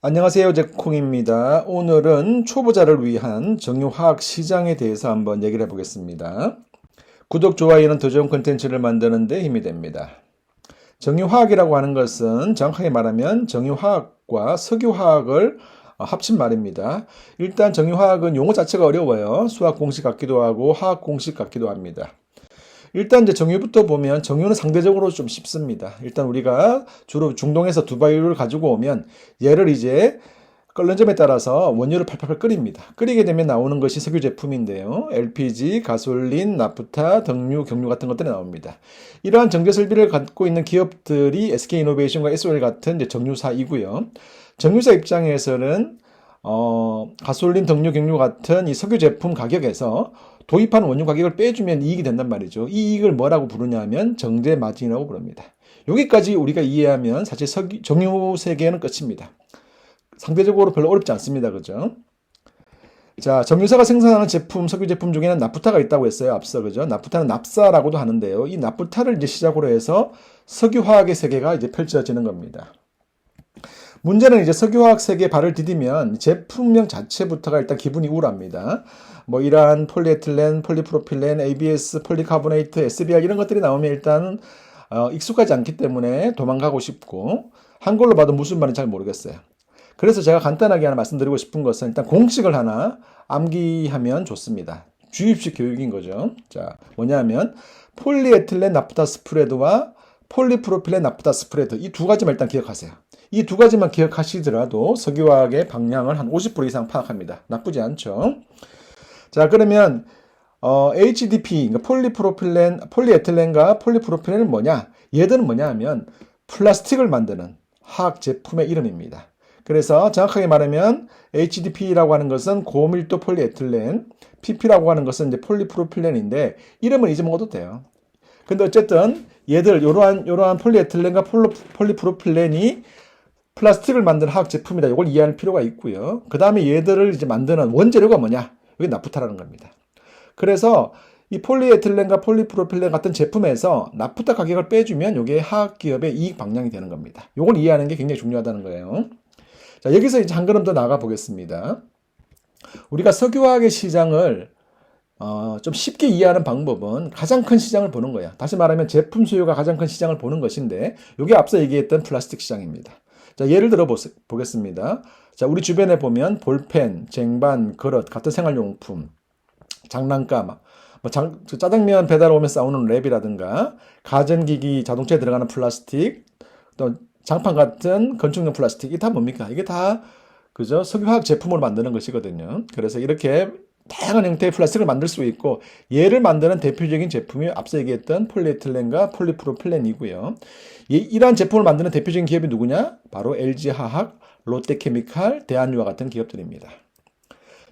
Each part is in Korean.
안녕하세요. 제콩입니다. 오늘은 초보자를 위한 정유화학 시장에 대해서 한번 얘기를 해보겠습니다. 구독, 좋아요는 더 좋은 콘텐츠를 만드는 데 힘이 됩니다. 정유화학이라고 하는 것은 정확하게 말하면 정유화학과 석유화학을 합친 말입니다. 일단 정유화학은 용어 자체가 어려워요. 수학 공식 같기도 하고 화학 공식 같기도 합니다. 일단 이제 정유부터 보면 정유는 상대적으로 좀 쉽습니다. 일단 우리가 주로 중동에서 두바이유를 가지고 오면 얘를 이제 끓는 점에 따라서 원유를 팔팔 끓입니다. 끓이게 되면 나오는 것이 석유 제품인데요. LPG, 가솔린, 나프타, 등유, 경유 같은 것들이 나옵니다. 이러한 정제 설비를 갖고 있는 기업들이 SK이노베이션과 SOL 같은 이제 정유사이고요. 정유사 입장에서는 가솔린, 등유, 경유 같은 이 석유 제품 가격에서 도입한 원유 가격을 빼주면 이익이 된단 말이죠. 이 이익을 뭐라고 부르냐면 정제 마진이라고 부릅니다. 여기까지 우리가 이해하면 사실 정유 세계는 끝입니다. 상대적으로 별로 어렵지 않습니다. 그죠? 자, 정유사가 생산하는 제품, 석유 제품 중에는 나프타가 있다고 했어요. 앞서. 그죠? 나프타는 납사라고도 하는데요. 이 나프타를 이제 시작으로 해서 석유화학의 세계가 이제 펼쳐지는 겁니다. 문제는 이제 석유화학 세계에 발을 디디면 제품명 자체부터가 일단 기분이 우울합니다. 뭐 이러한 폴리에틸렌, 폴리프로필렌, ABS, 폴리카보네이트, SBR 이런 것들이 나오면 일단 익숙하지 않기 때문에 도망가고 싶고 한글로 봐도 무슨 말인지 잘 모르겠어요. 그래서 제가 간단하게 하나 말씀드리고 싶은 것은 일단 공식을 하나 암기하면 좋습니다. 주입식 교육인 거죠. 자, 뭐냐면 폴리에틸렌 나프타 스프레드와 폴리프로필렌 나프타 스프레드 이 두 가지만 일단 기억하세요. 이 두 가지만 기억하시더라도 석유화학의 방향을 한 50% 이상 파악합니다. 나쁘지 않죠. 자, 그러면 HDP, 그러니까 폴리에틸렌과 폴리프로필렌은 뭐냐? 얘들은 뭐냐 하면 플라스틱을 만드는 화학 제품의 이름입니다. 그래서 정확하게 말하면 HDP라고 하는 것은 고밀도 폴리에틸렌, PP라고 하는 것은 이제 폴리프로필렌인데 이름은 잊어먹어도 돼요. 근데 어쨌든 얘들 이러한 폴리에틸렌과 폴리프로필렌이 플라스틱을 만드는 화학 제품이다. 이걸 이해할 필요가 있고요. 그 다음에 얘들을 이제 만드는 원재료가 뭐냐? 이게 나프타라는 겁니다. 그래서 이 폴리에틸렌과 폴리프로필렌 같은 제품에서 나프타 가격을 빼주면 이게 화학 기업의 이익 방향이 되는 겁니다. 이걸 이해하는 게 굉장히 중요하다는 거예요. 자, 여기서 이제 한 걸음 더 나가 보겠습니다. 우리가 석유화학의 시장을 좀 쉽게 이해하는 방법은 가장 큰 시장을 보는 거야. 다시 말하면 제품 수요가 가장 큰 시장을 보는 것인데 이게 앞서 얘기했던 플라스틱 시장입니다. 자, 예를 들어 보겠습니다. 자, 우리 주변에 보면 볼펜, 쟁반, 그릇 같은 생활용품, 장난감, 짜장면 배달 오면 싸우는 랩이라든가 가전기기, 자동차에 들어가는 플라스틱, 또 장판 같은 건축용 플라스틱, 이게 다 뭡니까? 이게 다 그죠? 석유화학 제품으로 만드는 것이거든요. 그래서 이렇게 다양한 형태의 플라스틱을 만들 수 있고 얘를 만드는 대표적인 제품이 앞서 얘기했던 폴리에틸렌과 폴리프로필렌이고요. 이러한 제품을 만드는 대표적인 기업이 누구냐? 바로 LG화학, 롯데케미칼, 대한유화 같은 기업들입니다.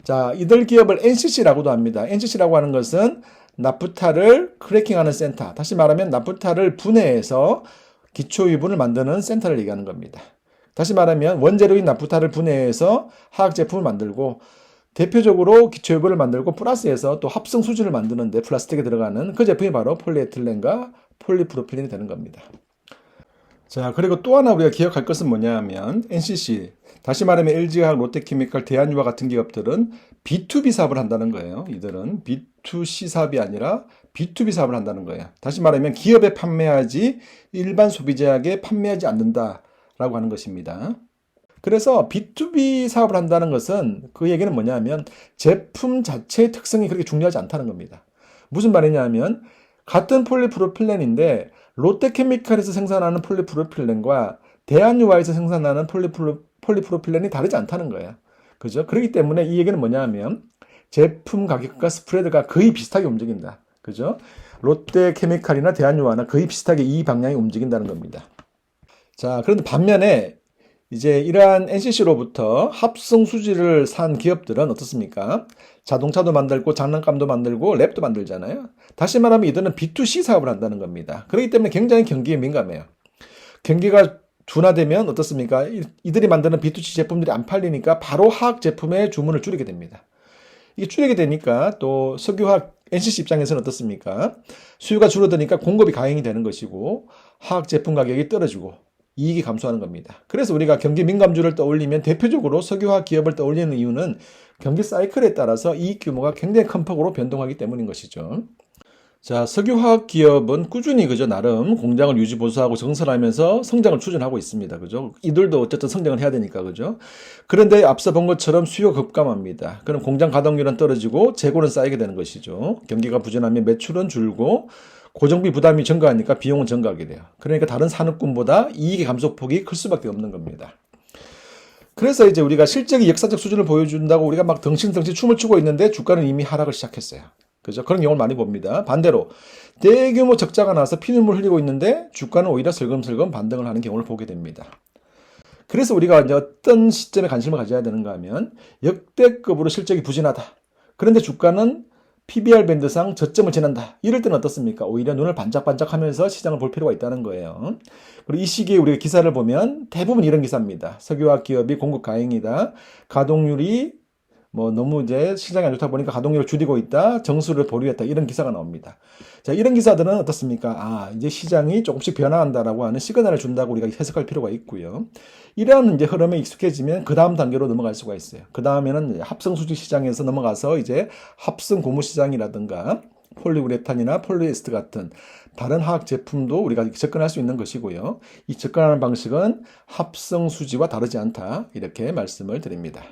자, 이들 기업을 NCC라고도 합니다. NCC라고 하는 것은 나프타를 크래킹하는 센터. 다시 말하면 나프타를 분해해서 기초유분을 만드는 센터를 얘기하는 겁니다. 다시 말하면 원재료인 나프타를 분해해서 화학 제품을 만들고 대표적으로 기초유분을 만들고 플러스해서 또 합성 수지를 만드는데 플라스틱에 들어가는 그 제품이 바로 폴리에틸렌과 폴리프로필렌이 되는 겁니다. 자, 그리고 또 하나 우리가 기억할 것은 뭐냐 하면 NCC, 다시 말하면 LG화학, 롯데케미칼, 대한유화 같은 기업들은 B2B 사업을 한다는 거예요. 이들은 B2C 사업이 아니라 B2B 사업을 한다는 거예요. 다시 말하면 기업에 판매하지 일반 소비자에게 판매하지 않는다라고 하는 것입니다. 그래서 B2B 사업을 한다는 것은 그 얘기는 뭐냐면 제품 자체의 특성이 그렇게 중요하지 않다는 겁니다. 무슨 말이냐 하면 같은 폴리프로필렌인데 롯데케미칼에서 생산하는 폴리프로필렌과 대한유화에서 생산하는 폴리프로필렌이 다르지 않다는 거예요. 그죠? 그렇기 때문에 이 얘기는 뭐냐 하면 제품 가격과 스프레드가 거의 비슷하게 움직인다. 그죠? 롯데케미칼이나 대한유화나 거의 비슷하게 이 방향이 움직인다는 겁니다. 자, 그런데 반면에 이제 이러한 NCC로부터 합성 수지를 산 기업들은 어떻습니까? 자동차도 만들고 장난감도 만들고 랩도 만들잖아요. 다시 말하면 이들은 B2C 사업을 한다는 겁니다. 그렇기 때문에 굉장히 경기에 민감해요. 경기가 둔화되면 어떻습니까? 이들이 만드는 B2C 제품들이 안 팔리니까 바로 화학 제품의 주문을 줄이게 됩니다. 이게 줄이게 되니까 또 석유화학 NCC 입장에서는 어떻습니까? 수요가 줄어드니까 공급이 가행이 되는 것이고 화학 제품 가격이 떨어지고 이익이 감소하는 겁니다. 그래서 우리가 경기 민감주를 떠올리면 대표적으로 석유화학 기업을 떠올리는 이유는 경기 사이클에 따라서 이익 규모가 굉장히 큰 폭으로 변동하기 때문인 것이죠. 자, 석유화학 기업은 꾸준히 그죠 나름 공장을 유지 보수하고 증설하면서 성장을 추진하고 있습니다. 그죠? 이들도 어쨌든 성장을 해야 되니까 그죠? 그런데 앞서 본 것처럼 수요가 급감합니다. 그럼 공장 가동률은 떨어지고 재고는 쌓이게 되는 것이죠. 경기가 부진하면 매출은 줄고 고정비 부담이 증가하니까 비용은 증가하게 돼요. 그러니까 다른 산업군보다 이익의 감소폭이 클 수밖에 없는 겁니다. 그래서 이제 우리가 실적이 역사적 수준을 보여준다고 우리가 막 덩실덩실 춤을 추고 있는데 주가는 이미 하락을 시작했어요. 그죠? 그런 경우를 많이 봅니다. 반대로 대규모 적자가 나서 피눈물 흘리고 있는데 주가는 오히려 슬금슬금 반등을 하는 경우를 보게 됩니다. 그래서 우리가 이제 어떤 시점에 관심을 가져야 되는가 하면 역대급으로 실적이 부진하다. 그런데 주가는 PBR 밴드상 저점을 지난다. 이럴 때는 어떻습니까? 오히려 눈을 반짝반짝하면서 시장을 볼 필요가 있다는 거예요. 그리고 이 시기에 우리가 기사를 보면 대부분 이런 기사입니다. 석유화학 기업이 공급 과잉이다. 가동률이 너무 이제 시장이 안 좋다 보니까 가동률을 줄이고 있다. 정수를 보류했다. 이런 기사가 나옵니다. 자, 이런 기사들은 어떻습니까? 이제 시장이 조금씩 변화한다라고 하는 시그널을 준다고 우리가 해석할 필요가 있고요. 이러한 이제 흐름에 익숙해지면 그 다음 단계로 넘어갈 수가 있어요. 그 다음에는 합성수지 시장에서 넘어가서 이제 합성 고무 시장이라든가 폴리우레탄이나 폴리에스터 같은 다른 화학 제품도 우리가 접근할 수 있는 것이고요. 이 접근하는 방식은 합성수지와 다르지 않다. 이렇게 말씀을 드립니다.